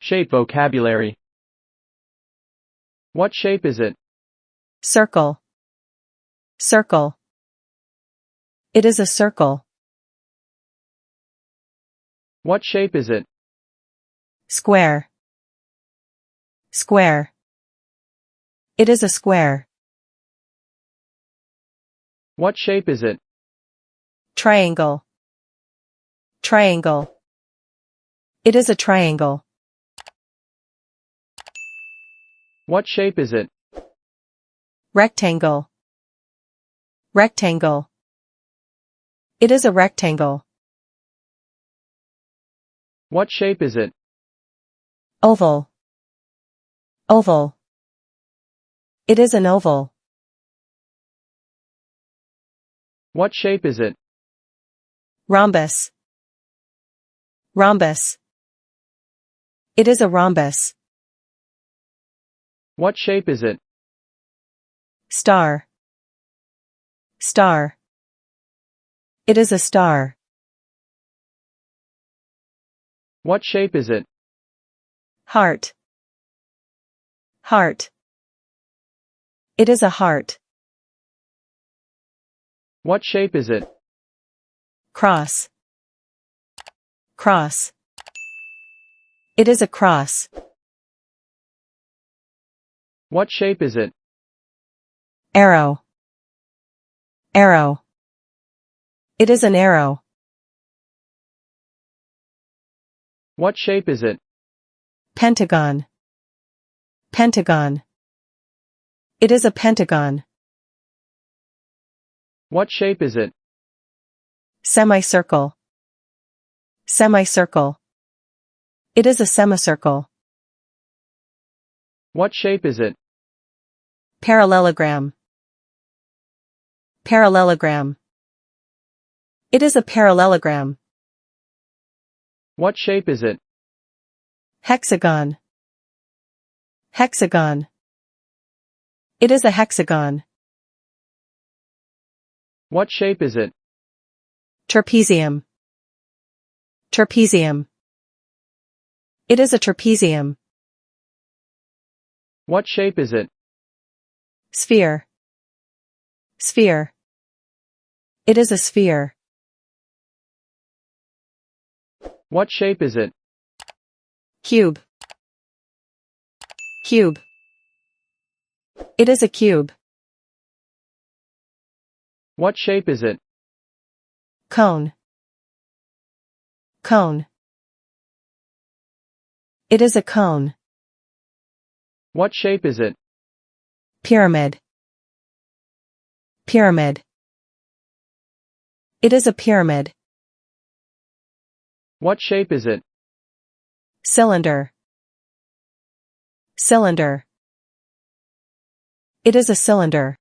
Shape vocabulary. What shape is it? Circle. Circle. It is a circle. What shape is it? Square. Square. It is a square. What shape is it? Triangle. Triangle. It is a triangle. What shape is it? Rectangle. Rectangle. It is a rectangle. What shape is it? Oval. Oval. It is an oval. What shape is it? Rhombus. Rhombus. It is a rhombus. What shape is it? Star. Star. It is a star. What shape is it? Heart. Heart. It is a heart. What shape is it? Cross. Cross. It is a cross. What shape is it? Arrow. Arrow. It is an arrow. What shape is it? Pentagon. Pentagon. It is a pentagon. What shape is it? Semicircle. Semicircle. It is a semicircle. What shape is it? Parallelogram. Parallelogram. It is a parallelogram. What shape is it? Hexagon. Hexagon. It is a hexagon. What shape is it? Trapezium. Trapezium. It is a trapezium. What shape is it? Sphere. Sphere. It is a sphere. What shape is it? Cube. Cube. It is a cube. What shape is it? Cone. Cone. It is a cone. What shape is it? Pyramid. Pyramid. It is a pyramid. What shape is it? Cylinder. Cylinder. It is a cylinder.